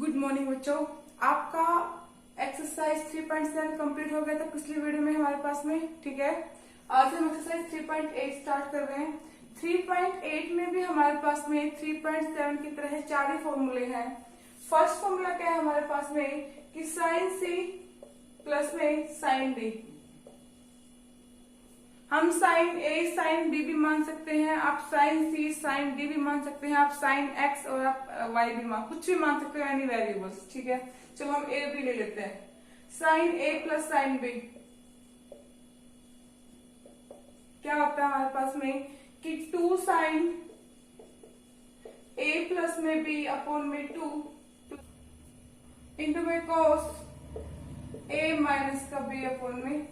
Good morning बच्चों। आपका exercise 3.7 complete हो गया था पिछली वीडियो में हमारे पास में, ठीक है। आज हम एक्सरसाइज 3.8 स्टार्ट कर रहे हैं। 3.8 में भी हमारे पास में 3.7 की तरह 4 ही फॉर्मूले हैं। फर्स्ट फॉर्मूला क्या है हमारे पास में कि साइन सी प्लस में साइन डी। हम साइन ए साइन बी भी मान सकते हैं, आप साइन सी साइन डी भी मान सकते हैं, आप साइन एक्स और आप वाई भी कुछ भी मान सकते हो, एनी वेरिएबल्स, ठीक है। चलो हम ए भी ले लेते हैं। साइन ए प्लस साइन बी क्या होता है हमारे पास में कि 2 साइन ए प्लस में बी अपॉन में 2 इंटू में कॉस ए माइनस का बी अपॉन में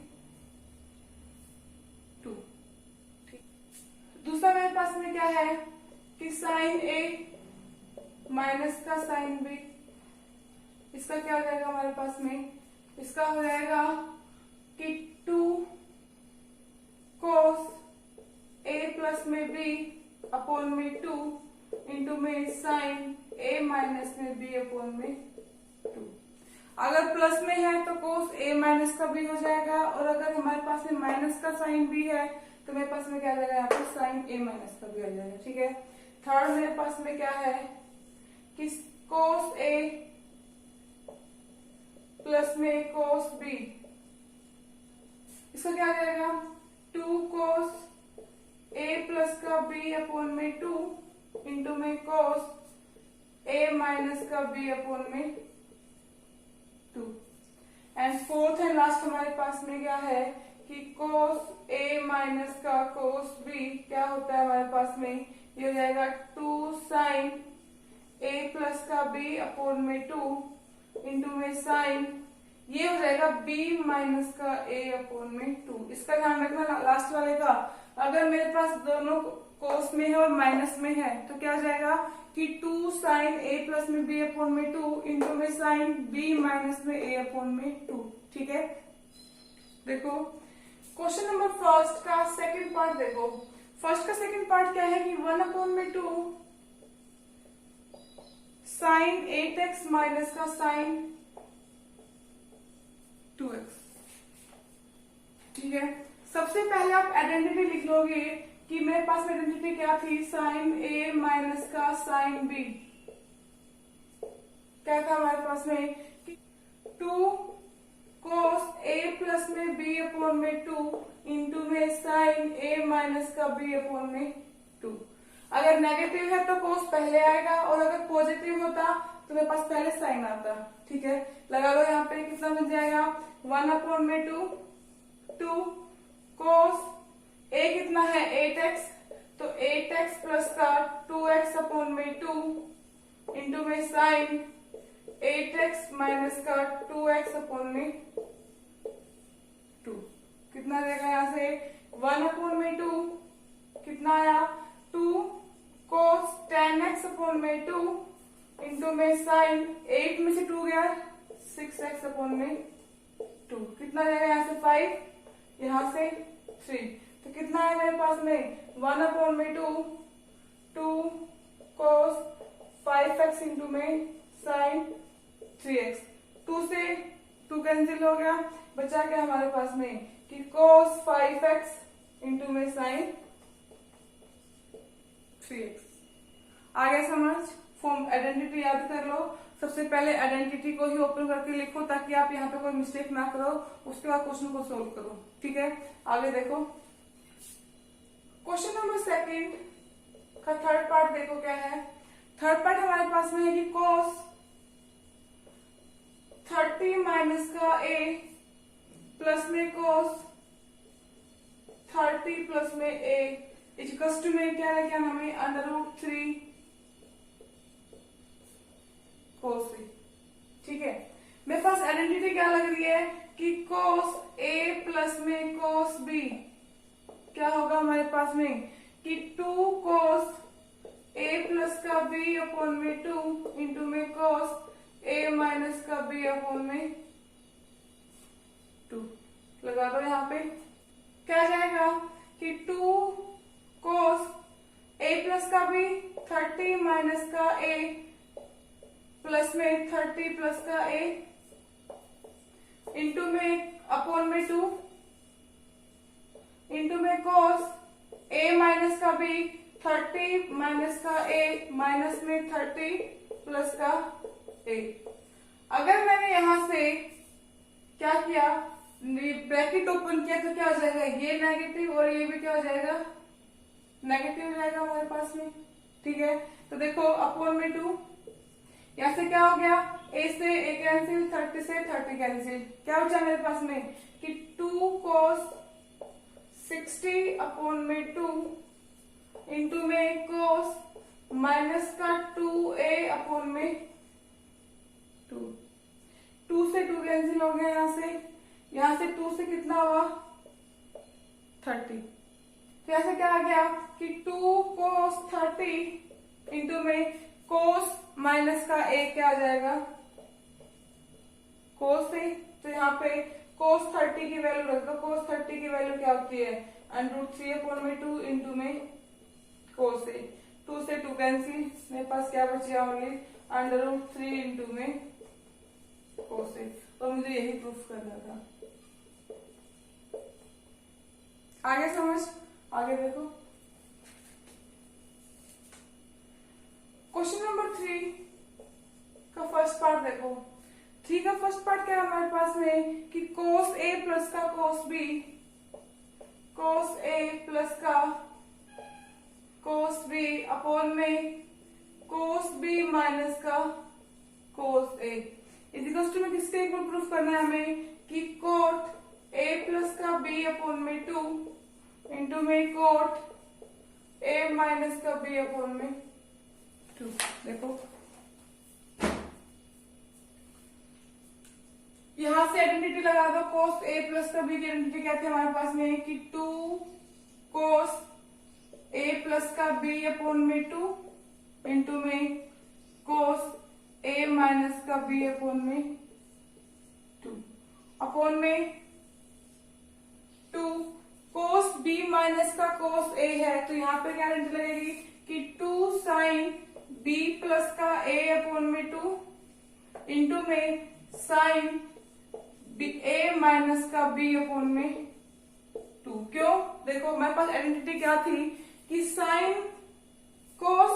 2। दूसरा मेरे पास में क्या है कि साइन ए माइनस का साइन बी, इसका क्या हो जाएगा हमारे पास में, इसका हो जाएगा कि 2 cos ए प्लस में बी अपॉन में 2 इंटू में साइन ए माइनस में बी अपॉन में 2। अगर प्लस में है तो cos ए माइनस का बी हो जाएगा, और अगर हमारे पास में माइनस का साइन बी है तो मेरे पास में क्या आ जाएगा यहाँ पर साइन ए माइनस का भी आ जाएगा, ठीक है। थर्ड मेरे पास में क्या है कि cos ए प्लस में cos बी, इसका क्या आ जाएगा 2 cos ए प्लस का बी अपॉन में 2 इंटू में cos ए माइनस का बी अपॉन में 2। एंड फोर्थ एंड लास्ट हमारे पास में क्या है कि cos ए माइनस का cos बी क्या होता है हमारे पास में, ये हो जाएगा 2 साइन ए प्लस का बी अपॉन में 2 इंटू में साइन, ये हो जाएगा बी माइनस का ए अपॉन में 2। इसका ध्यान रखना लास्ट वाले का, अगर मेरे पास दोनों कोस में है और माइनस में है तो क्या हो जाएगा कि 2 साइन ए प्लस में बी अपॉन में 2 इंटू में साइन बी माइनस में ए अपॉन में 2, ठीक है। देखो क्वेश्चन नंबर फर्स्ट का सेकंड पार्ट देखो। फर्स्ट का सेकंड पार्ट क्या है कि 1 अपॉन में 2 साइन 8x माइनस का साइन 2x, ठीक है। सबसे पहले आप आइडेंटिटी लिख लोगे कि मेरे पास में आइडेंटिटी क्या थी, साइन ए माइनस का साइन बी क्या था हमारे पास में कि 2 cos ए प्लस में बी अपॉन में 2 इंटू में साइन ए माइनस का बी अपॉन में 2। अगर नेगेटिव है तो cos पहले आएगा, और अगर पॉजिटिव होता तो मेरे पास पहले साइन आता, ठीक है। लगा लो यहाँ पे कितना बन जाएगा 1 अपॉन में 2 cos ए कितना है 8x, तो 8x प्लस का 2x अपॉन में 2 इंटू में साइन 8x माइनस का 2x अपॉन में 2। कितना रहेगा यहाँ से 1 अपॉन में 2 कितना आया 2 cos 10x अपॉन में 2 इंटू में साइन 8 में से 2 गया 6x अपॉन में 2। कितना रहेगा यहाँ से 5, यहाँ से 3, तो कितना है मेरे पास में 1 अपॉन में 2 cos 5x इंटू में साइन 3x। 2 से 2 कैंसिल हो गया, बचा क्या हमारे पास में कि cos 5x इंटू में साइन 3x। आगे समझ, फॉर्म आइडेंटिटी याद कर लो। सबसे पहले आइडेंटिटी को ही ओपन करके लिखो ताकि आप यहाँ पे कोई मिस्टेक ना करो, उसके बाद क्वेश्चन को सोल्व करो, ठीक है। आगे देखो क्वेश्चन नंबर सेकंड का थर्ड पार्ट देखो क्या है। थर्ड पार्ट हमारे पास में है कि cos 30 माइनस का a प्लस में cos 30 प्लस में a इक्वल्स टू में क्या है, क्या नाम है √3 cos a, ठीक है। मेरे पास आइडेंटिटी क्या लग रही है कि cos a प्लस में cos b क्या होगा हमारे पास में कि 2 cos a प्लस का b अपॉन में 2 इंटू में cos a माइनस का b अपॉन में 2। लगा दो यहाँ पे क्या जाएगा कि 2 cos a प्लस का b 30 माइनस का a प्लस में 30 प्लस का a इंटू में अपॉन में 2 इंटू में cos a माइनस का b 30 माइनस का a माइनस में 30 प्लस का a। अगर मैंने यहां से क्या किया, ब्रैकेट ओपन किया तो क्या हो जाएगा, ये नेगेटिव और ये भी क्या हो जाएगा, नेगेटिव हो जाएगा हमारे पास में। ठीक है, तो देखो अपॉन में 2, यहां से क्या हो गया, a से a कैंसिल, 30 से 30 कैंसिल, क्या बचा मेरे पास में कि 2 cos 60 अपॉन में 2 इंटू में cos माइनस का 2a अपॉन में 2। 2 से 2 कैंसिल हो गया, यहां से 2 से कितना हुआ 30, तो ऐसे क्या आ गया कि 2 cos 30 इंटू में cos माइनस का a क्या आ जाएगा cos से, तो यहाँ पे cos 30 की वैल्यू रख दो। cos 30 की वैल्यू क्या होती है √3 अपॉन में 2 इंटू में cos से, 2 से 2 कैंसिल, मेरे पास क्या बचा ओनली √3 इंटू में cos से। तो मुझे यही प्रूफ करना था। आगे समझ, आगे देखो क्वेश्चन नंबर 3 का फर्स्ट पार्ट देखो। 3 का फर्स्ट पार्ट क्या है हमारे पास में कि cos a प्लस का cos b, cos a plus का cos b अपॉन में cos b माइनस का cos a इजिकल्स टू में किसके इक्वल प्रूफ करना है हमें कि cot a प्लस का b अपॉन में 2 इंटू में cot a माइनस का b अपॉन में 2। देखो यहां से आइडेंटिटी लगा दो, cos a प्लस का b की आइडेंटिटी क्या थी हमारे पास में कि 2 cos a प्लस का b अपॉन में 2 इंटू में cos a माइनस का b अपॉन में 2 अपॉन में 2 cos b माइनस का cos a है, तो यहाँ पे क्या आइडेंटिटी लगेगी कि 2 sin b प्लस का a अपॉन में 2 इंटू में sin a माइनस का b अपॉन में 2। क्यों, देखो हमारे पास आइडेंटिटी क्या थी कि sin cos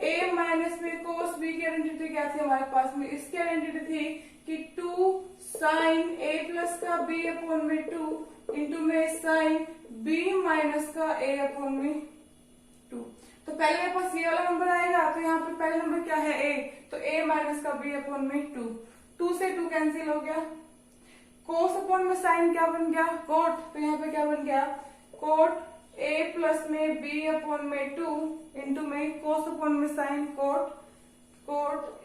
a माइनस में cos b की आइडेंटिटी क्या थी हमारे पास में, इसकी आइडेंटिटी थी कि 2 sin a प्लस का b अपॉन में 2 इंटू में sin b माइनस का a अपॉन में 2। तो पहले मेरे पास ये वाला नंबर आएगा, तो यहाँ पे पहला नंबर क्या है a, तो a माइनस का b अपॉन में 2, 2 से 2 कैंसिल हो गया, cos अपॉन में sin क्या बन गया cot, तो यहाँ पे क्या बन गया cot a प्लस में b अपॉन में 2 इंटू में cos अपॉन में sin cot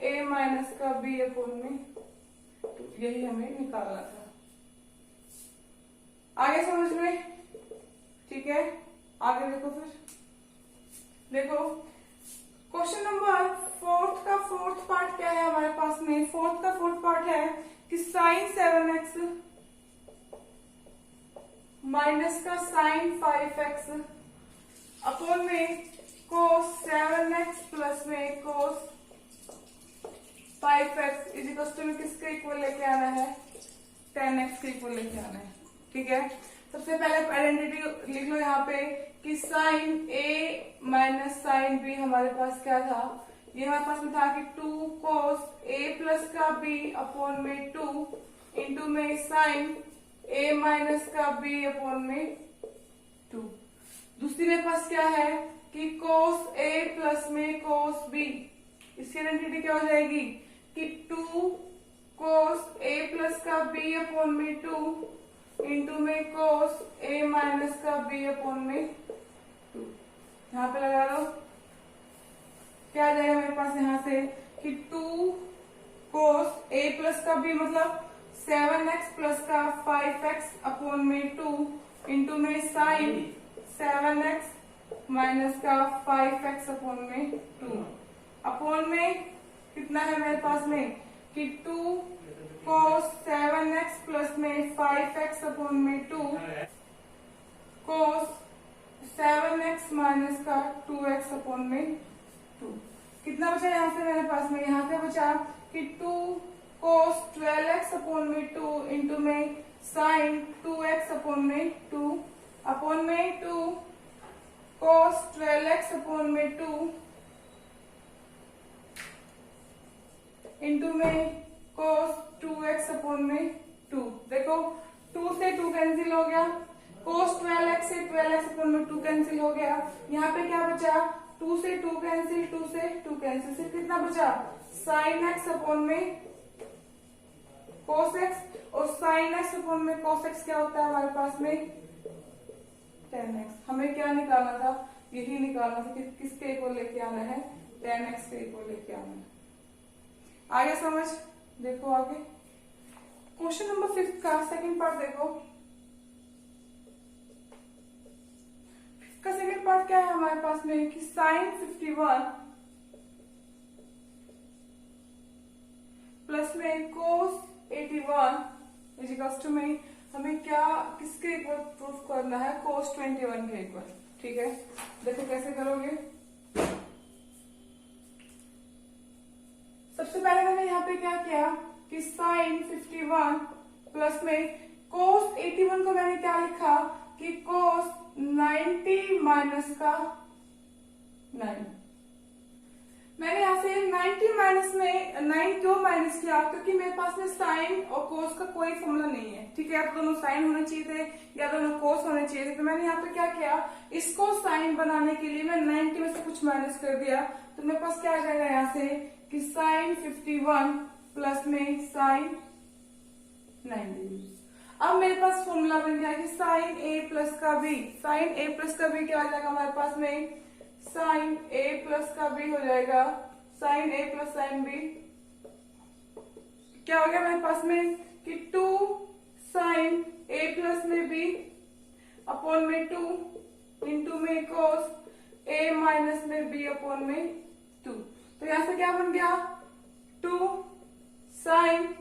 a माइनस का b अपॉन में 2। यही हमें निकालना था। आगे समझ में, ठीक है, आगे देखो फिर देखो क्वेश्चन नंबर 4 का फोर्थ पार्ट क्या है हमारे पास में। 4 का फोर्थ पार्ट है कि sin 7x माइनस का sin 5x अपॉन में cos 7x प्लस में cos 5x इजिकल्स टू में किसके इक्वल लेके आना है 10x के इक्वल लेके आना है। ठीक है, सबसे पहले आइडेंटिटी लिख लो यहाँ पे कि sin a minus sin b हमारे पास क्या था, ये हमारे पास में था कि 2 cos a प्लस का b अपॉन में 2 इंटू में sin a माइनस का b अपॉन में 2। दूसरी मेरे पास क्या है कि cos a प्लस में cos b, इसकी आइडेंटिटी क्या हो जाएगी कि 2 cos a प्लस का b अपॉन में 2 इंटू में cos a माइनस का b अपॉन में 2। यहाँ पे लगा लो, क्या आ जाएगा मेरे पास यहाँ से कि 2 cos a प्लस का b मतलब 7x प्लस का 5x अपॉन में 2 इंटू में sin 7x माइनस का 5x अपॉन में 2 अपॉन में कितना है मेरे पास में कि 2 cos 7x प्लस में 5x अपॉन में 2 cos 7x माइनस का 2x अपॉन में 2 कितना बचा यहाँ से मेरे पास में, यहाँ से बचा कि 2 cos 12x अपॉन में 2 इंटू में साइन 2x अपॉन में 2 अपॉन में 2 cos 12x अपॉन में 2 इंटू में cos 2x अपॉन में 2। देखो 2 से 2 कैंसिल हो गया, cos 12x से 12x अपॉन में 2 कैंसिल हो गया। यहाँ पे क्या बचा, 2 से 2 कैंसिल, 2 से 2 कैंसिल, सिर्फ कितना बचा sin x अपॉन में cos x, और sin x अपॉन में cos x क्या होता है हमारे पास में tan x। हमें क्या निकालना था, यही निकालना था कि किसके इक्वल लेके आना है, tan x के इक्वल लेके आना है। आगे समझ, देखो आगे क्वेश्चन नंबर 5 का सेकंड पार्ट देखो। 5 का सेकंड पार्ट क्या है हमारे पास में कि साइन 51 प्लस में कोस 81 इजिकल्स टू में हमें क्या किसके इक्वल प्रूफ करना है, कोस 21 के इक्वल। ठीक है, देखो कैसे करोगे। सबसे पहले मैंने यहाँ पे क्या किया कि साइन 51 प्लस में कोस 81 को मैंने क्या लिखा कि कोस 90 माइनस का 9। मैंने यहाँ से 90 माइनस में 9 क्यों माइनस किया, क्योंकि मेरे पास में साइन और कोस का कोई फॉर्मूला नहीं है। ठीक है, या तो दोनों साइन होने चाहिए थे या दोनों कोस होने चाहिए थे। तो मैंने यहाँ पे क्या किया, इसको साइन बनाने के लिए मैं 90 में से कुछ माइनस कर दिया, तो मेरे पास क्या आ जाएगा यहाँ से कि साइन 51 प्लस में साइन 90। अब मेरे पास फॉर्मूला बन गया कि साइन ए प्लस का बी, साइन ए प्लस का बी क्या आ जाएगा हमारे पास में, साइन ए प्लस का बी हो जाएगा साइन ए प्लस साइन बी। क्या हो गया मेरे पास में कि 2 साइन ए प्लस में बी अपॉन में 2 इंटू में कोस ए माइनस में बी अपॉन में 2। तो यहां से क्या बन गया 2 साइन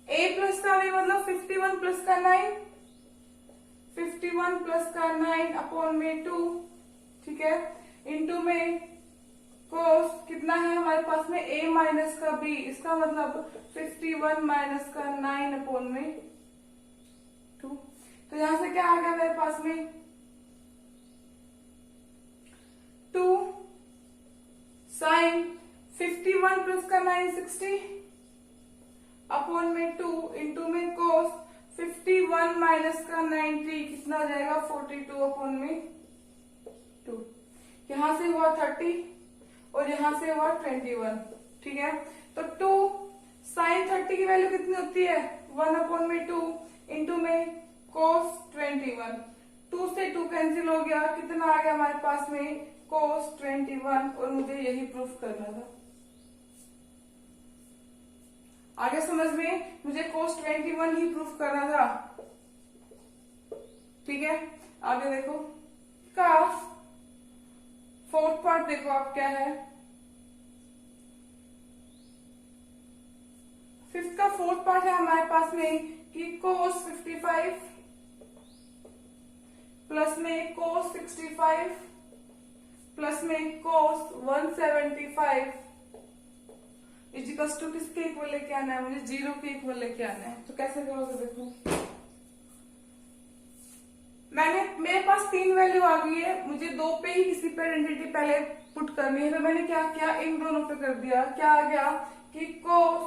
ए प्लस का बी मतलब 51 प्लस का 9, 51 प्लस का 9 अपॉन में 2। ठीक है, इंटू में कोस कितना है हमारे पास में a माइनस का b, इसका मतलब 51 माइनस का 9 अपॉन में 2। तो यहां से क्या आ गया मेरे पास में 2 साइन 51 प्लस का 9 60 अपॉन में 2 इंटू में कोस 51 माइनस का 90 कितना आ जाएगा 42 अपॉन में 2। यहां से हुआ 30 और यहां से हुआ 21। ठीक है, तो 2 साइन 30 की वैल्यू कितनी होती है 1 अपॉन में 2 इंटू में कोस 21। 2 से 2 कैंसिल हो गया, कितना आ गया हमारे पास में कोस 21, और मुझे यही प्रूफ करना था। आगे समझ में, मुझे कोस 21 ही प्रूफ करना था। ठीक है, आगे देखो का फोर्थ पार्ट देखो आप क्या है। फिफ्थ का फोर्थ पार्ट है हमारे पास में कि कोस 55 प्लस में कोस 65 प्लस में कोस 175 इजिकल्स टू किसके इक्वल लेके आना है, मुझे 0 के इक्वल लेके आना है। तो कैसे करोगे देखो, मेरे पास 3 वैल्यू आ गई है, मुझे 2 पे ही किसी पे आइडेंटिटी पहले पुट करनी है। तो मैंने क्या किया, इन दोनों पे कर दिया। क्या आ गया कि कोस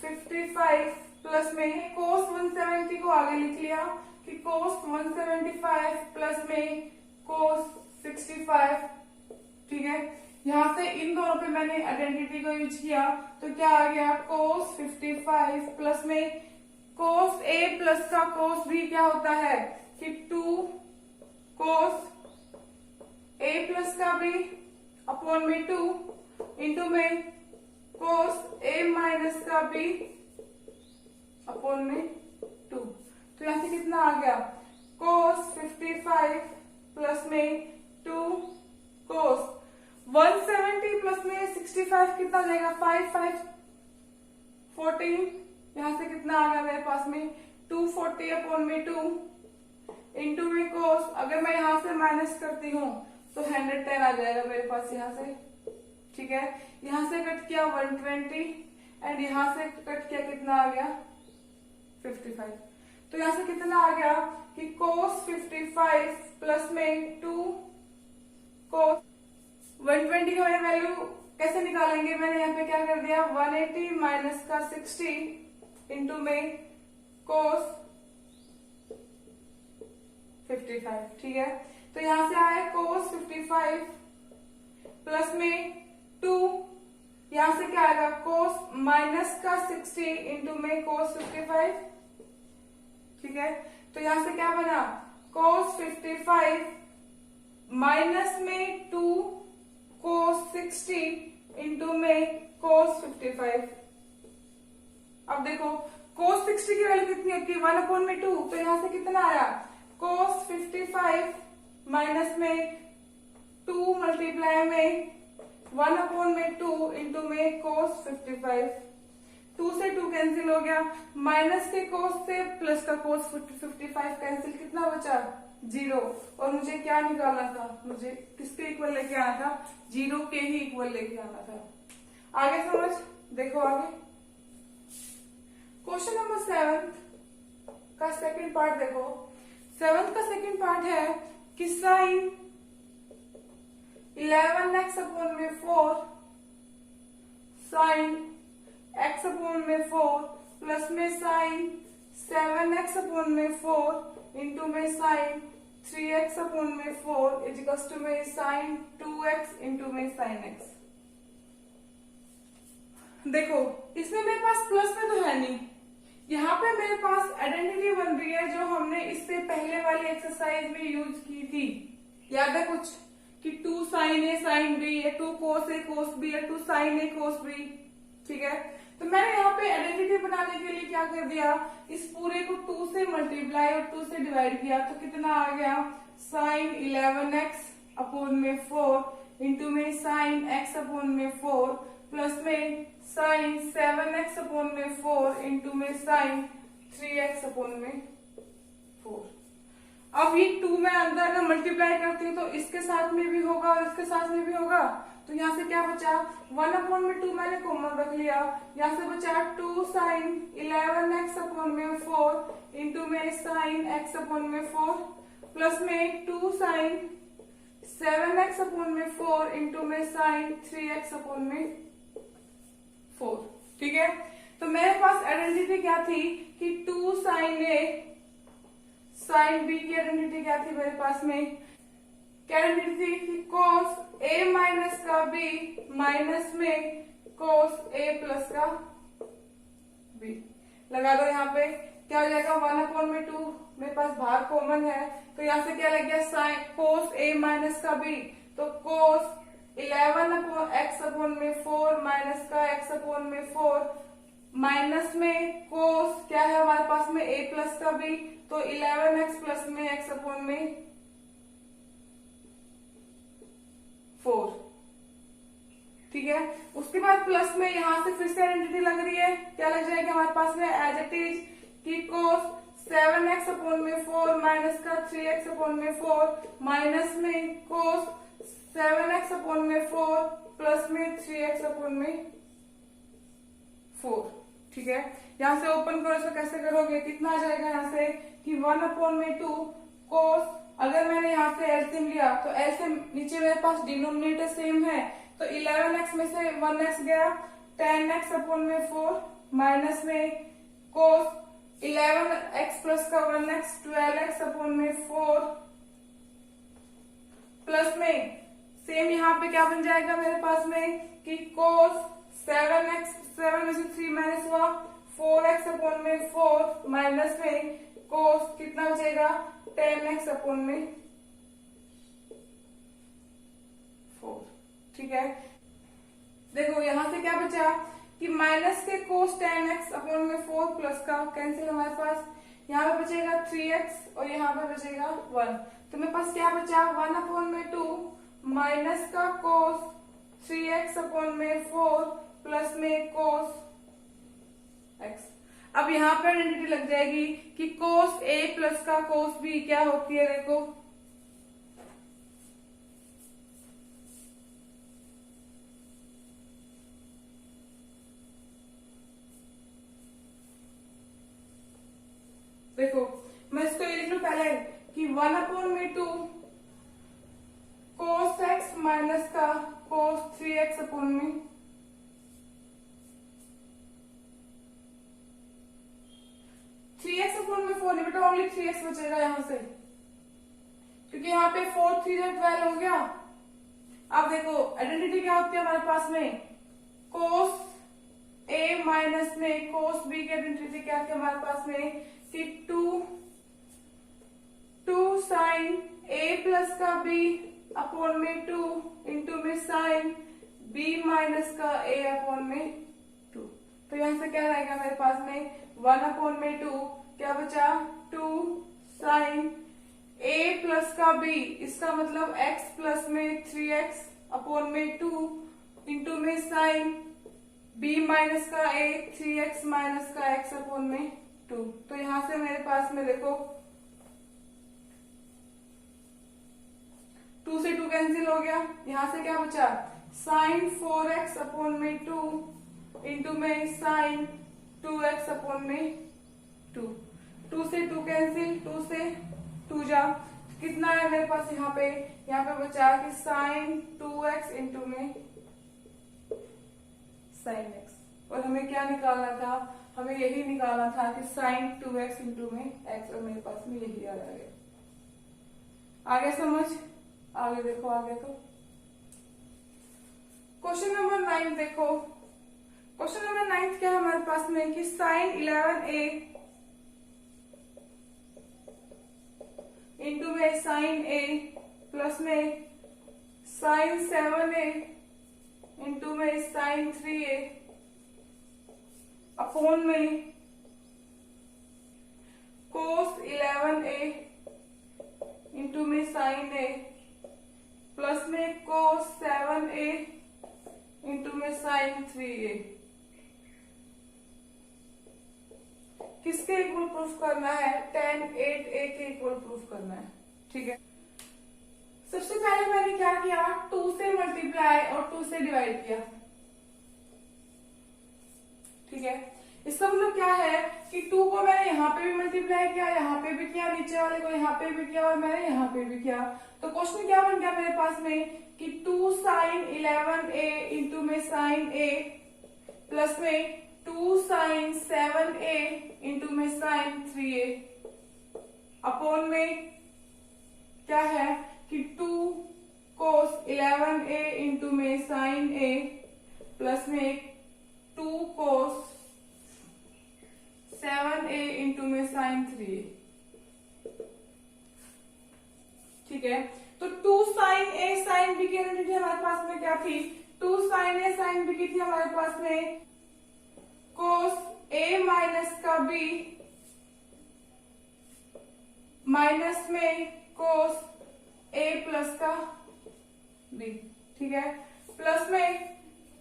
55 प्लस में कोस 170 को आगे लिख लिया कि कोस 175 प्लस में कोस 65। ठीक है, यहां से इन दोनों पे मैंने आइडेंटिटी को यूज किया, तो क्या आ गया कोस 55 प्लस में कोस ए प्लस का कोस बी क्या होता है कि 2 कोस ए प्लस का बी अपॉन में 2 इंटू में कोस ए माइनस का बी अपॉन में 2। तो यहां से कितना आ गया कोस 55 प्लस में 2 कोस 170 प्लस में 65 कितना हो जाएगा 5 5 14। यहां से कितना आ गया मेरे पास में 240 अपॉन में 2 इंटू में कोस, अगर मैं यहां से माइनस करती हूँ तो 110 आ जाएगा मेरे पास यहां से। ठीक है, यहां से कट किया 120 एंड यहां से कट किया कितना आ गया 55। तो यहां से कितना आ गया कि cos 55 प्लस में 2 cos 120 की हमें वैल्यू कैसे निकालेंगे, मैंने यहाँ पे क्या कर दिया 180 माइनस का 60 इंटू में cos 55। ठीक है, तो यहां से आया cos 55 प्लस में 2, यहां से क्या आएगा cos माइनस का 60 इंटू में cos 55। ठीक है, तो यहां से क्या बना cos 55 माइनस में 2 cos 60 इंटू में cos 55। अब देखो cos 60 की वैल्यू कितनी होती है 1/2, तो यहां से कितना आया cos 55 माइनस में 2 मल्टीप्लाई में 1/2 इंटू में cos 55। 2 से 2 कैंसिल हो गया, माइनस के cos से प्लस का cos 55 कैंसिल, कितना बचा 0। और मुझे क्या निकालना था, मुझे किसके इक्वल लेके आना था 0 के ही इक्वल लेके आना था। आगे समझ, देखो आगे क्वेश्चन नंबर 7 का सेकंड पार्ट देखो। 7 का सेकंड पार्ट है कि साइन 11x अपॉन में 4 साइन x अपॉन में 4 प्लस में साइन 7x अपॉन में 4 इंटू में साइन 3x अपॉन में 4 इजिकल्स टू में साइन 2x इंटू में साइन x। देखो इसमें मेरे पास प्लस में तो है नहीं, यहाँ पे मेरे पास आइडेंटिटी बन रही है जो हमने इससे पहले वाली एक्सरसाइज में यूज की थी। याद है कुछ कि 2 साइन ए साइन बी या 2 कोस ए कोस बी या 2 साइन ए कोस बी। ठीक है, तो मैंने यहाँ पे आइडेंटिटी बनाने के लिए क्या कर दिया, इस पूरे को 2 से मल्टीप्लाई और 2 से डिवाइड किया, तो कितना आ गया साइन 11x अपॉन में 4 इंटू में साइन x अपॉन में 4 प्लस में साइन 7x अपॉन में 4 इंटू में साइन 3x अपॉन में 4। अब ये 2 में अंदर अगर मल्टीप्लाई करती हूँ तो इसके साथ में भी होगा और इसके साथ में भी होगा, तो यहाँ से क्या बचा 1/2 मैंने कॉमन रख लिया, यहाँ से बचा 2 साइन 11x अपॉन में 4 इंटू में साइन x अपॉन में 4 प्लस में 2 साइन 7x अपॉन में 4 इंटू में साइन 3x अपॉन में 4। ठीक है, तो मेरे पास आइडेंटिटी क्या थी कि 2 साइन ए साइन बी की आइडेंटिटी क्या थी मेरे पास में, क्या आइडेंटिटी थी कि cos a माइनस का b माइनस में cos a प्लस का b। लगा दो, यहाँ पे क्या हो जाएगा 1/2, मेरे पास भाग कॉमन है, तो यहाँ से क्या लग गया साइन cos a माइनस का b, तो cos 11x अपॉन में 4 माइनस का x अपॉन में 4 माइनस में cos क्या है हमारे पास में a प्लस का b, तो 11x प्लस में x अपॉन में 4। ठीक है, उसके बाद प्लस में यहां से फिर से आइडेंटिटी लग रही है, क्या लग जाएगी हमारे पास में एज इट इज कि cos 7x अपॉन में 4 माइनस का 3x अपॉन में 4 माइनस में cos 7x अपॉन में 4 प्लस में 3x अपॉन में 4। ठीक है, यहाँ से ओपन करो, इसको कैसे करोगे, कितना आ जाएगा यहाँ से कि 1/2 cos, अगर मैंने यहाँ से एलसीएम लिया तो एलसीएम नीचे मेरे पास डिनोमिनेटर सेम है, तो 11x में से 1x गया 10x अपॉन में 4 माइनस में cos 11x प्लस का 1x 12x अपॉन में 4 प्लस में सेम यहाँ पे क्या बन जाएगा मेरे पास में कि cos 7x 7 में से 3 माइनस हुआ 4x अपॉन में 4 माइनस में cos कितना बचेगा 10x अपॉन में 4। ठीक है, देखो यहां से क्या बचा कि माइनस के cos 10x अपॉन में 4 प्लस का कैंसिल हमारे पास, यहाँ पे बचेगा 3x और यहाँ पे बचेगा 1, तो मेरे पास क्या बचा 1/2 माइनस का cos 3x अपॉन में 4 प्लस में cos x। अब यहाँ पे आइडेंटिटी लग जाएगी कि cos a प्लस का cos b क्या होती है, देखो देखो मैं इसको ये लिख लू पहले कि 1/2 cos x माइनस का cos 3x अपॉन में 3x अपॉन में 4 नहीं बेटा, ओनली 3x बचेगा यहां से, क्योंकि यहाँ पे 4 3 12 हो गया। अब देखो आइडेंटिटी क्या होती है हमारे पास में, cos a माइनस में cos b की आइडेंटिटी क्या थी हमारे पास में कि 2 साइन a प्लस का b अपॉन में 2 इंटू में साइन b माइनस का a अपॉन में 2। तो यहां से क्या रहेगा मेरे पास में 1/2 क्या बचा 2 साइन a प्लस का b, इसका मतलब x प्लस में 3x अपॉन में 2 इंटू में साइन b माइनस का a 3x माइनस का x अपॉन में 2। तो यहां से मेरे पास में देखो 2 से 2 कैंसिल हो गया, यहां से क्या बचा साइन 4x अपॉन में 2 इंटू में साइन 2x अपॉन में 2। 2 से 2 कैंसिल, 2 से 2 जा, कितना है मेरे पास यहाँ पे बचा कि साइन 2x इंटू में साइन x। और हमें क्या निकालना था, हमें यही निकालना था कि साइन 2x इंटू में x, और मेरे पास में यही आ गया। आगे समझ, आगे देखो, आगे तो क्वेश्चन नंबर 9 देखो। क्वेश्चन नंबर 9 क्या है हमारे पास में कि साइन 11a इंटू में साइन a प्लस में साइन 7a इंटू में साइन 3a अपॉन में कोस 11a इंटू में साइन a प्लस में कोस 7a इंटू में साइन 3a किसके इक्वल प्रूफ करना है, tan 8a के इक्वल प्रूफ करना है। ठीक है, सबसे पहले मैंने क्या किया 2 से मल्टीप्लाई और 2 से डिवाइड किया। ठीक है, इसका मतलब क्या है कि 2 को मैंने यहाँ पे भी मल्टीप्लाई किया, यहाँ पे भी किया, नीचे वाले को यहाँ पे भी किया और मैंने यहाँ पे भी किया। तो क्वेश्चन क्या बन गया मेरे पास में कि 2 साइन 11a इंटू में साइन a प्लस में 2 साइन 7a इंटू में साइन 3a अपॉन में क्या है कि 2 कोस 11a इंटू में साइन a प्लस में 2 कोस 7a इंटू में साइन 3a। ठीक है, तो 2 साइन a साइन b की आइडेंटिटी हमारे पास में क्या थी, 2 साइन a साइन b की थी हमारे पास में कोस a माइनस का b माइनस में कोस a प्लस का b। ठीक है, प्लस में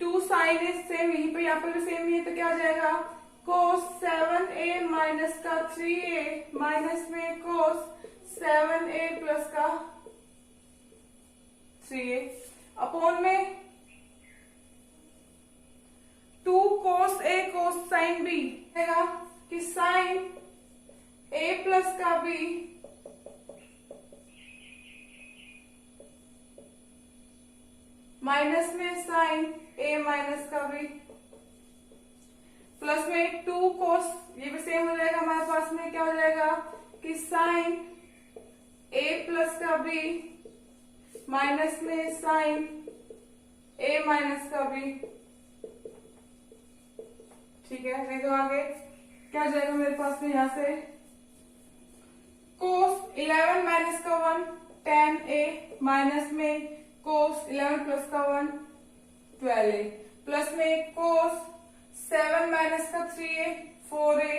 2 साइन a सेम, यहीं पे यहाँ पे भी सेम ही है, तो क्या हो जाएगा कोस 7a माइनस का 3a माइनस में कोस 7a प्लस का 3a अपॉन में 2 कोस a कोस साइन b है कि साइन a प्लस का b माइनस में साइन a माइनस का b प्लस में 2 कोस, ये भी सेम हो जाएगा हमारे पास में, क्या हो जाएगा कि साइन a प्लस का b माइनस में साइन a माइनस का b। ठीक है, नहीं तो आगे क्या हो जाएगा मेरे पास में यहाँ से कोस 11 माइनस का 1 tan a माइनस में कोस 11 प्लस का 1 12a प्लस में कोस 7 माइनस का 3a 4a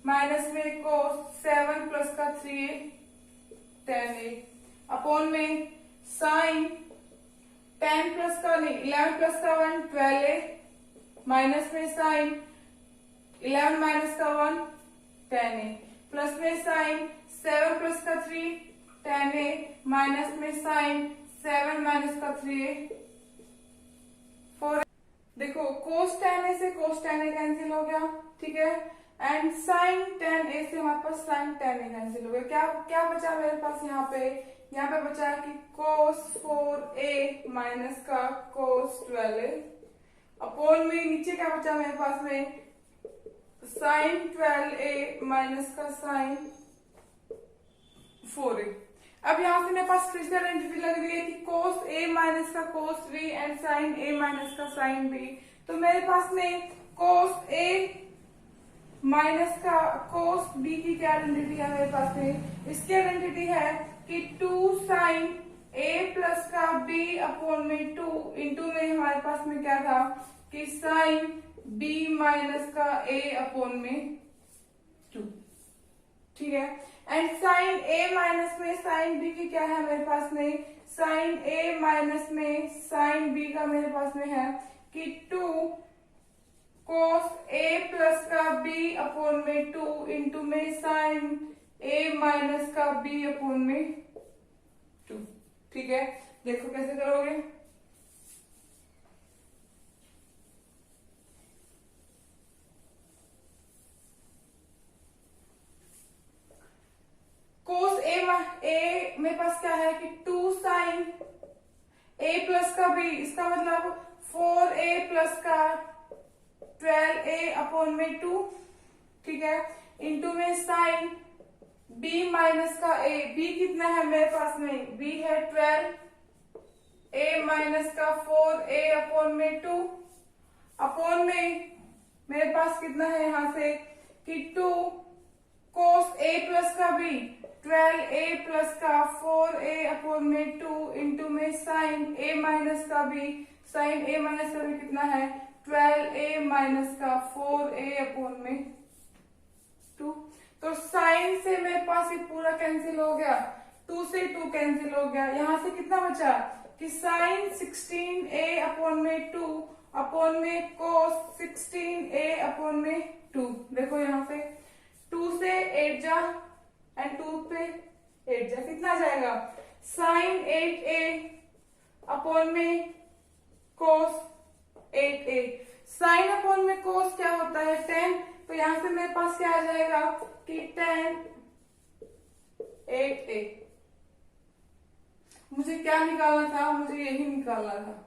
माइनस में कोस 7 प्लस का 3a 10a अपॉन में साइन 10 प्लस का नहीं 11 प्लस का 1 12a माइनस में साइन 11 माइनस का 1 10a प्लस में साइन 7 प्लस का 3 10a माइनस में साइन 7 माइनस का 3a 4। देखो कोस 10a से कोस 10a कैंसिल हो गया। ठीक है, एंड साइन टेन ए से हमारे पास साइन टेन ए कैंसिल हो गया। क्या क्या बचा मेरे पास यहाँ पे बचा कि cos 4a माइनस का cos 12a अपॉन में नीचे क्या बचा मेरे पास में साइन 12a माइनस का साइन 4a। अब यहाँ से मेरे पास फिर से आइडेंटिटी लग रही है कि cos a माइनस का cos b and sine a minus का साइन b। तो मेरे पास में cos a माइनस का cos b की क्या आइडेंटिटी है मेरे पास में, इसकी आइडेंटिटी है कि 2 साइन a प्लस का b अपॉन में 2 इंटू में हमारे पास में क्या था कि साइन b माइनस का a अपॉन में 2। ठीक है, एंड साइन a माइनस में साइन b की क्या है मेरे पास में, साइन a माइनस में साइन b का मेरे पास में है कि 2 cos a प्लस का b अपॉन में 2 इंटू में साइन a माइनस का b अपॉन में 2। ठीक है, देखो कैसे करोगे। cos a मेरे पास क्या है कि 2 साइन a प्लस का b, इसका मतलब 4a प्लस का 12a अपॉन में 2। ठीक है, इंटू में साइन b माइनस का a, b कितना है मेरे पास में, b है 12a माइनस का 4a अपॉन में 2 अपॉन में मेरे पास कितना है यहाँ से कि 2 cos a प्लस का b 12a प्लस का 4a अपॉन में 2 इंटू में साइन a माइनस का b, साइन a माइनस का b कितना है 12a माइनस का 4a अपॉन में 2। तो साइन से मेरे पास ये पूरा कैंसिल हो गया, 2 से 2 कैंसिल हो गया। यहाँ से कितना बचा कि साइन 16a अपॉन में 2 अपॉन में cos 16a अपॉन में 2। देखो यहाँ से 2 से 8 जा एंड 2 पे 8 जा, कितना जाएगा साइन 8a अपॉन में cos 8a। साइन अपॉन में cos क्या होता है 10, तो यहां से मेरे पास क्या आ जाएगा कि 10 8a। मुझे क्या निकालना था, मुझे यही निकालना था।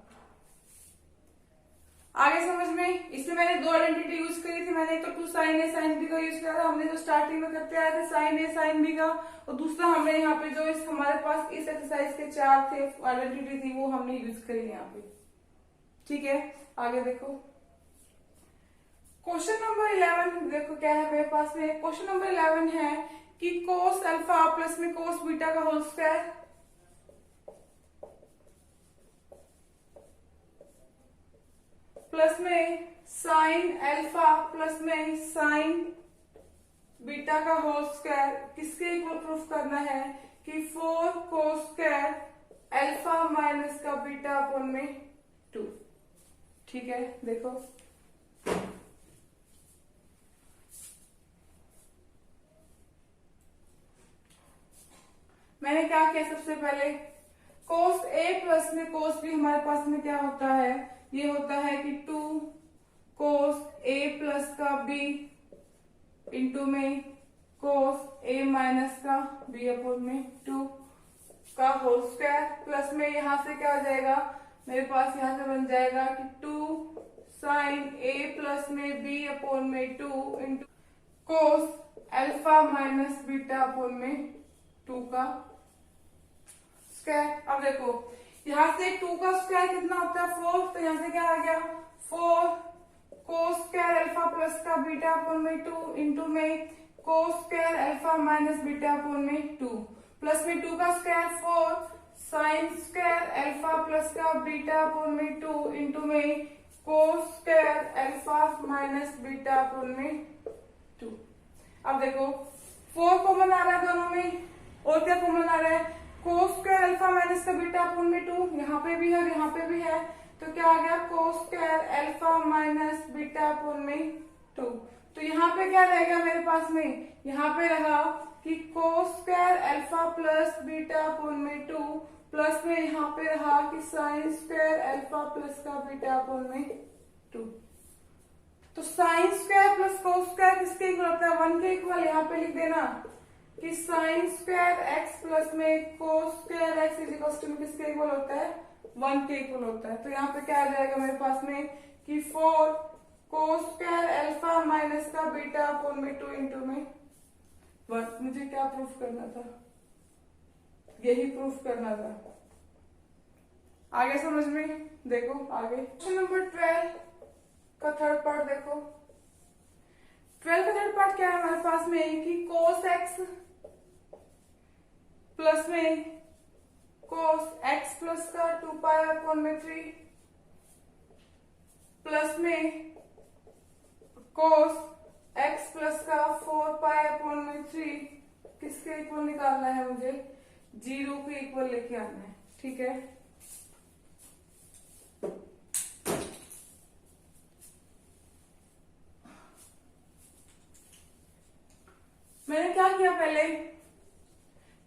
आगे समझ में, इसमें मैंने दो आइडेंटिटी यूज करी थी। मैंने एक तो 2 साइन ए साइन बी का यूज किया था, हमने जो स्टार्टिंग में करते आए थे साइन ए साइन बी का, और दूसरा हमने यहाँ पे जो हमारे पास इस एक्सरसाइज के 4 थे आइडेंटिटी थी वो हमने यूज करी यहाँ पे। ठीक है, आगे देखो क्वेश्चन नंबर 11। देखो क्या है मेरे पास में, क्वेश्चन नंबर 11 है कि cos अल्फा प्लस में cos बीटा का होल स्क्वायर प्लस में साइन अल्फा प्लस में साइन बीटा का होल स्क्वायर किसके इक्वल प्रूफ करना है कि 4 cos स्क्वायर अल्फा माइनस का बीटा अपॉन में 2। ठीक है, देखो मैंने क्या किया, सबसे पहले cos a प्लस में cos b हमारे पास में क्या होता है, ये होता है कि 2 cos a प्लस का b इंटू में cos a माइनस का b अपॉन में 2 का होल स्क्वायर प्लस में यहाँ से क्या हो जाएगा मेरे पास, यहाँ से बन जाएगा कि 2 साइन a प्लस में b अपॉन में 2 into cos alpha minus beta upon में 2 का स्क्वायर। अब देखो यहाँ से 2 का स्क्वायर कितना होता है 4, तो यहाँ से क्या आ गया 4 cos स्क्वायर अल्फा प्लस का बीटा अपॉन में 2 इंटू में cos square alpha minus beta upon में 2 प्लस में 2 का square 4 sine square alpha plus का बीटा अपॉन में 2 इंटू में cos square alpha minus beta upon में 2। अब देखो 4 कॉमन आ रहा है दोनों में, और क्या कॉमन आ रहा है cos स्क्वायर अल्फा माइनस का बीटा अपॉन में 2, यहाँ पे भी है और यहाँ पे भी है, तो क्या आ गया cos square alpha minus beta upon में 2। तो यहाँ पे क्या रहेगा मेरे पास में, यहाँ पे रहा कि cos square alpha plus beta upon में 2 प्लस में यहाँ पे रहा कि साइन स्क्वायर अल्फा प्लस का बीटा अपॉन में 2। तो sine square plus cos square किसके इक्वल होता है? 1 के इक्वल। यहाँ पे लिख देना कि साइन स्क्वायर एक्स प्लस में cos square x is equal to किसके इक्वल होता है? 1 के इक्वल होता है। तो यहाँ पे क्या आ जाएगा मेरे पास में कि 4 कोस स्क्वायर अल्फा माइनस का बीटा अपॉन में 2 इंटू में 1। मुझे क्या प्रूफ करना था? यही प्रूफ करना था। आगे समझ में देखो। आगे क्वेश्चन नंबर 12 का थर्ड पार्ट देखो। 12 का थर्ड पार्ट क्या है हमारे पास में कि कोस एक्स प्लस में कोस एक्स प्लस का 2 पाई अपॉन में 3 प्लस में कोस एक्स प्लस का 4 पाई अपॉन में 3 किसके इक्वल निकालना है? मुझे 0 के इक्वल लेके आना है। ठीक है, मैंने क्या किया पहले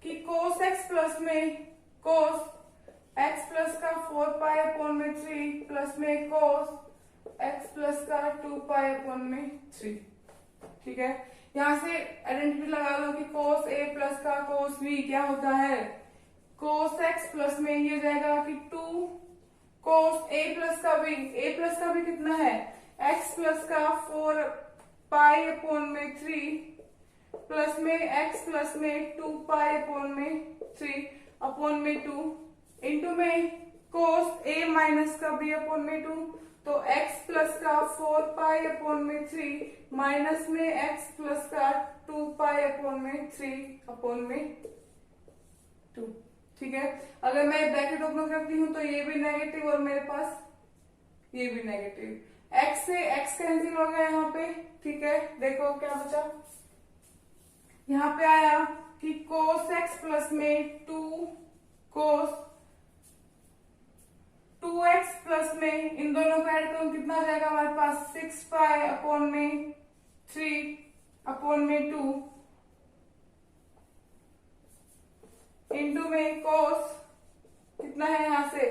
कि कोस एक्स प्लस में कोस एक्स प्लस का 4 पाई अपॉन में 3 प्लस में कोस एक्स प्लस का 2 पाई अपॉन में 3। ठीक है, यहां से आइडेंटिटी लगा लो कि कोस ए प्लस का कोस बी क्या होता है? कोस एक्स प्लस में ये जाएगा कि 2 कोस ए प्लस का बी। ए प्लस का बी कितना है? एक्स प्लस का 4 पाई अपॉन में 3 प्लस में एक्स प्लस में 2 पाई अपॉन में 3 अपॉन में 2 इंटू में कोस ए माइनस का बी अपॉन में 2। तो एक्स प्लस का 4 पाई अपॉन में 3 माइनस में एक्स प्लस का 2 पाई अपॉन में 3 अपॉन में 2। ठीक है, अगर मैं ब्रैकेट ओपन करती हूं तो ये भी नेगेटिव और मेरे पास ये भी नेगेटिव। एक्स से एक्स कैंसिल हो गया यहाँ पे। ठीक है, देखो क्या बचा। यहाँ पे आया कि कोस एक्स प्लस में 2 कोस 2x प्लस में इन दोनों का ऐड करूं कितना आ जाएगा हमारे पास? 6 पाई अपॉन में 3 अपॉन में 2 इंटू में कोस कितना है यहाँ से?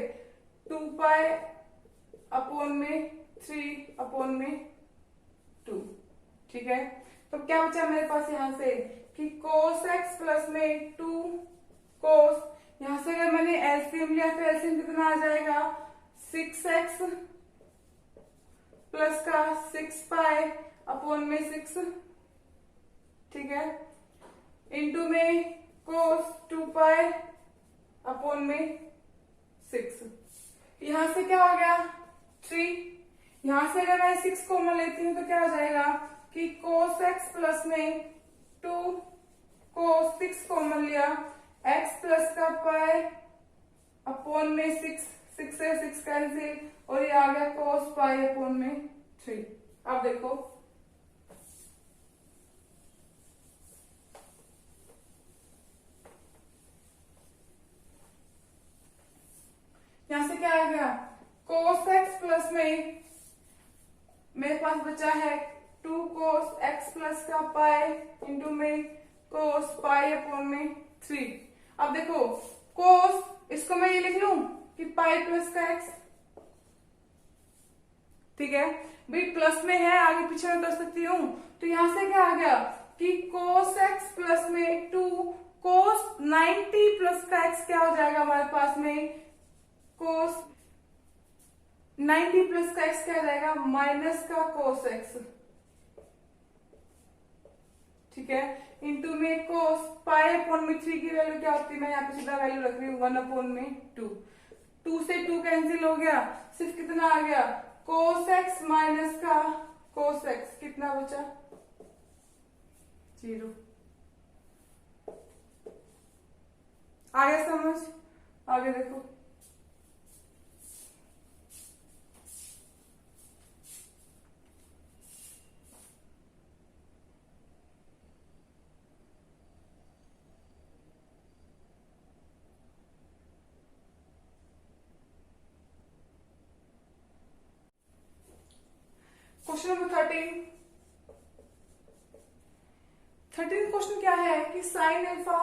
2 पाई अपॉन में 3 अपॉन में 2। ठीक है, तो क्या बचा मेरे पास यहाँ से कि कोस एक्स प्लस में 2 कोस, यहां से अगर मैंने एलसीएम लिया तो एलसीएम कितना आ जाएगा? 6x प्लस का 6 पाई अपॉन में 6। ठीक है, इंटू में कोस 2 पाई अपॉन में 6। यहां से क्या हो गया? 3। यहां से अगर मैं 6 कॉमन लेती हूं तो क्या हो जाएगा कि कोस एक्स प्लस में 2 कोस 6 कॉमन लिया x प्लस का पाई अपॉन में 6 से 6 कैंसिल और ये आ गया कोस पाई अपॉन में 3। अब देखो यहां से क्या आ गया? कोस एक्स प्लस में मेरे पास बचा है 2 कोस एक्स प्लस का पाई इंटू में कोस पाई अपॉन में 3। अब देखो कोस, इसको मैं ये लिख लूं कि पाई प्लस का एक्स। ठीक है, भी प्लस में है, आगे पीछे में कर सकती हूं। तो यहां से क्या आ गया कि कोस एक्स प्लस में 2 कोस 90 प्लस का एक्स क्या हो जाएगा हमारे पास में? कोस 90 प्लस का एक्स क्या हो जाएगा? माइनस का कोस एक्स। ठीक है, इंटू में कोस पाई अपॉन में 3 की वैल्यू क्या होती है? मैं यहाँ पे सीधा वैल्यू रख रही हूँ 1 अपॉन में 2। 2 से 2 कैंसिल हो गया, सिर्फ कितना आ गया? कोस एक्स माइनस का कोस एक्स। कितना बचा? 0। आगे समझ, आगे देखो। क्वेश्चन नंबर 13 क्वेश्चन क्या है कि साइन अल्फा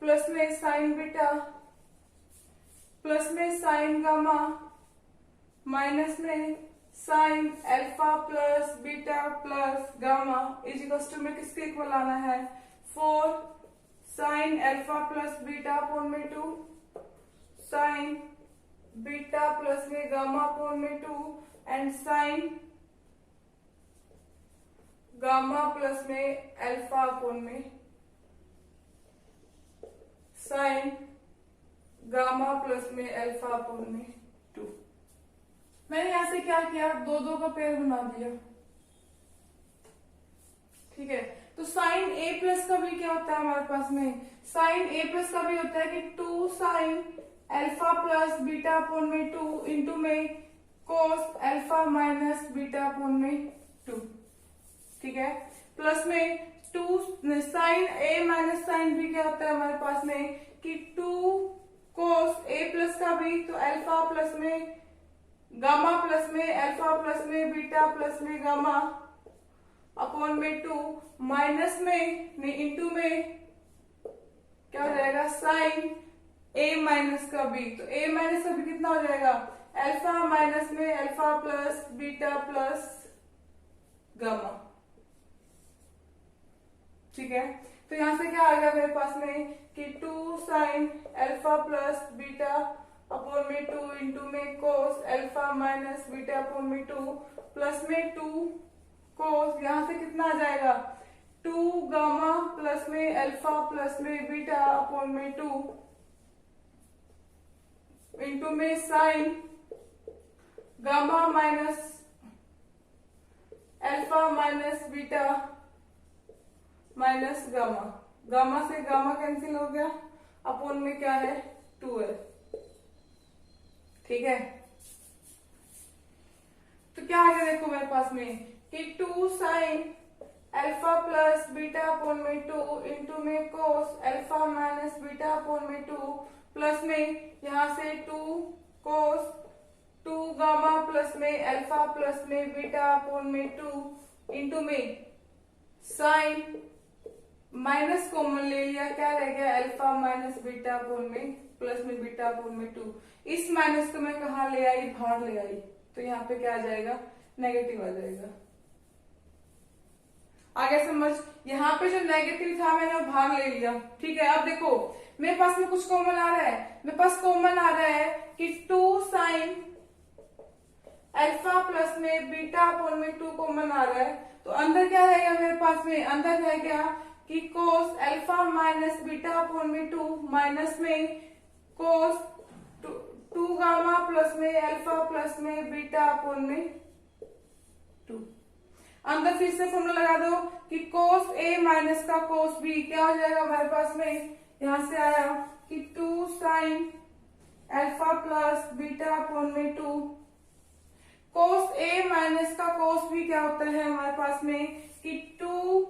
प्लस में साइन बीटा प्लस में साइन गामा माइनस में sine alpha plus beta plus gamma is equals to में किसके इक्वल आना है 4 sine alpha plus beta upon में 2 साइन बीटा प्लस में गामा अपॉन में 2 एंड साइन गामा प्लस में अल्फा अपॉन में साइन गामा प्लस में अल्फा अपॉन में 2। मैंने यहां से क्या किया, दो दो का पेयर बना दिया। ठीक है, तो साइन ए प्लस का भी क्या होता है हमारे पास में, साइन ए प्लस का भी होता है कि 2 sign alpha plus beta upon में 2 इंटू में cos alpha minus beta upon में 2। ठीक है, प्लस में 2 साइन ए माइनस साइन बी क्या होता है हमारे पास में कि 2 कोस ए प्लस का भी, तो अल्फा प्लस में गामा प्लस में अल्फा प्लस में बीटा प्लस में गामा अपॉन में 2 माइनस में इंटू में क्या हो जाएगा साइन ए माइनस का बी, तो ए माइनस का बी कितना हो जाएगा अल्फा माइनस में alpha plus beta plus gamma. ठीक है, तो यहां से क्या आ गया मेरे पास में कि 2 sign alpha plus beta upon में 2 इंटू में cos alpha minus beta upon में 2 प्लस में 2 कोस, यहां से कितना आ जाएगा 2 गामा प्लस में अल्फा प्लस में बीटा अपॉन में 2 इंटू में sine gamma minus alpha minus beta minus gamma, gamma से गामा कैंसिल हो गया, अपॉन में क्या है 2 है। ठीक है, तो क्या आ गया देखो मेरे पास में कि 2 sign alpha plus beta upon में 2 इंटू में cos alpha minus beta upon में 2 प्लस में यहां से 2 कोस 2 गामा प्लस में अल्फा प्लस में बीटा अपॉन में 2 इंटू में साइन माइनस कॉमन ले लिया, क्या रह गया अल्फा माइनस बीटा अपॉन में प्लस में बीटा अपॉन में 2। इस माइनस को मैं कहा ले आई, बाहर ले आई, तो यहाँ पे क्या आ जाएगा नेगेटिव आ जाएगा। आगे समझ, यहाँ पे जो नेगेटिव था मैंने वो बाहर ले लिया। ठीक है, अब देखो मेरे पास में कुछ कॉमन आ रहा है, मेरे पास कॉमन आ रहा है कि 2 साइन अल्फा प्लस में बीटा अपॉन में 2 कॉमन आ रहा है, तो अंदर क्या रहेगा मेरे पास में, अंदर रह गया कि cos alpha minus beta upon में 2 माइनस में कोस 2 गामा प्लस में अल्फा प्लस में बीटा अपॉन में 2। अंदर फिर से फॉर्मूला लगा दो कि कोस ए माइनस का कोस बी क्या हो जाएगा हमारे पास में, यहां से आया कि 2 sign alpha plus beta upon में 2 कोस ए माइनस का कोस बी क्या होता है हमारे पास में कि 2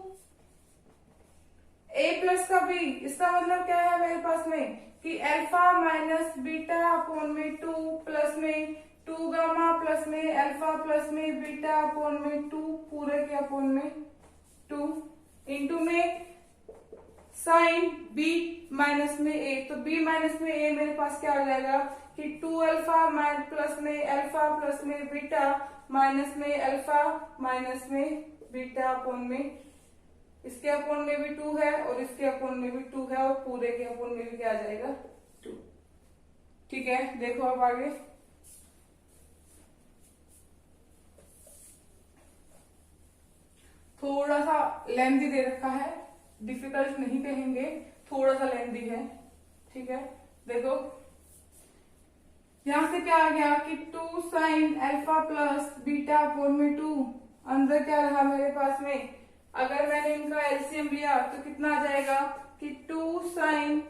ए प्लस का बी, इसका मतलब क्या है मेरे पास में कि अल्फा माइनस बीटा अपॉन में 2 प्लस में 2 गामा प्लस में अल्फा प्लस में बीटा अपॉन में 2 पूरे के अपॉन में 2 इंटू में साइन बी माइनस में ए, तो बी माइनस में ए मेरे पास क्या हो जाएगा कि 2 अल्फा प्लस में अल्फा प्लस में बीटा माइनस में अल्फा माइनस में बीटा अपॉन में, इसके अपॉन में भी 2 है और इसके अपॉन में भी 2 है और पूरे के अपॉन में भी क्या आ जाएगा 2। ठीक है, देखो अब आगे थोड़ा सा लेंथी दे रखा है, डिफिकल्ट नहीं कहेंगे, थोड़ा सा लेंथी है। ठीक है, देखो यहां से क्या आ गया कि 2 sign alpha plus beta upon में 2, अंदर क्या रहा मेरे पास में, अगर मैंने इनका एलसीएम लिया तो कितना आ जाएगा कि 2 साइन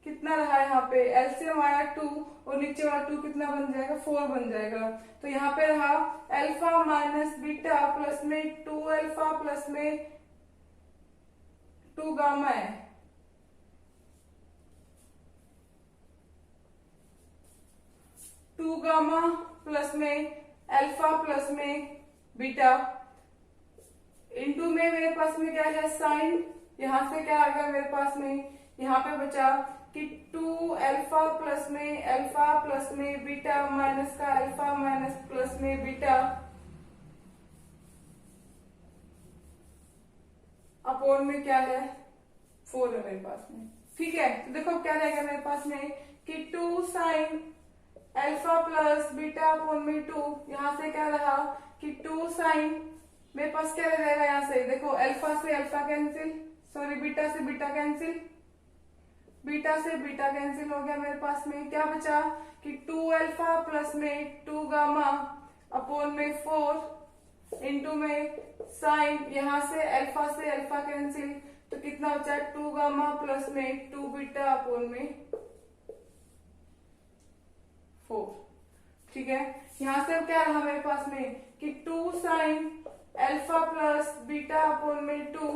कितना रहा यहाँ पे एलसीएम आया 2 और नीचे वाला 2 कितना बन जाएगा 4 बन जाएगा, तो यहाँ पे रहा अल्फा माइनस बीटा प्लस में 2 अल्फा प्लस में 2 गामा है, टू गामा प्लस में अल्फा प्लस में बीटा इंटू में मेरे पास में क्या है साइन, यहां से क्या आ गया मेरे पास में, यहाँ पे बचा कि 2 अल्फा प्लस में बीटा माइनस का अल्फा माइनस प्लस में बीटा अपोन में क्या है 4 है मेरे पास में। ठीक है, तो देखो क्या रहेगा मेरे पास में कि 2 sign alpha plus beta upon में 2, यहां से क्या रहा कि 2 साइन, मेरे पास क्या रह जाएगा यहाँ से, देखो अल्फा से अल्फा कैंसिल, सॉरी बीटा से बीटा कैंसिल, बीटा से बीटा कैंसिल हो गया, मेरे पास में क्या बचा कि 2 अल्फा प्लस में 2 गामा अपोन में 4 इंटू में साइन, यहां से अल्फा कैंसिल, तो कितना बचा 2 गामा प्लस में 2 बीटा अपोन में 4। ठीक है, यहां से अब क्या रहा मेरे पास में कि 2 sign alpha plus beta upon में 2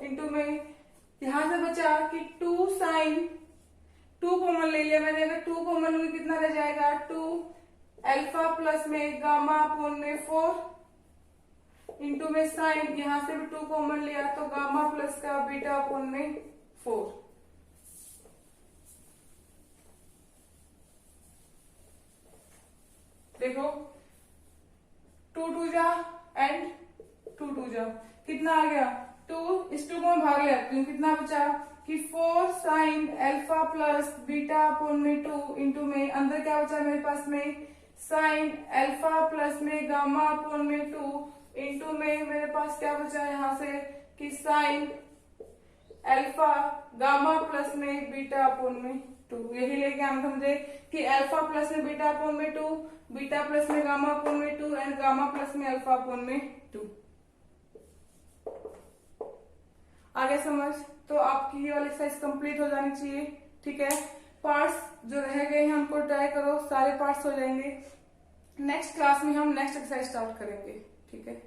इंटू में, यहां से बचा कि 2 साइन, 2 कॉमन ले लिया मैंने, अगर 2 कॉमन लूंगी कितना रह जाएगा 2 अल्फा प्लस में गामा अपोन में 4 इंटू में साइन, यहां से भी 2 कॉमन लिया तो गामा प्लस का बीटा अपोन में 4। देखो 2 2 जा एंड 2 2 जा, कितना आ गया 2, इस 2 को मैं भाग ले आती हूँ, कितना बचा कि 4 sine alpha plus beta upon में 2 इंटू में अंदर क्या बचा मेरे पास में साइन अल्फा प्लस में गामा अपोन में 2 इंटू में मेरे पास क्या बचा यहाँ से कि साइन अल्फा गामा प्लस में बीटा अपोन में 2। यही लेके आना था मुझे कि अल्फा प्लस में बीटा अपोन में 2, बीटा प्लस में गामा अपोन में 2 एंड गामा प्लस में अल्फा अपोन में 2। आगे समझ, तो आपकी ये वाली एक्सरसाइज कंप्लीट हो जानी चाहिए। ठीक है, पार्ट्स जो रह गए हैं हमको ट्राई करो, सारे पार्ट्स हो जाएंगे। नेक्स्ट क्लास में हम नेक्स्ट एक्सरसाइज स्टार्ट करेंगे। ठीक है।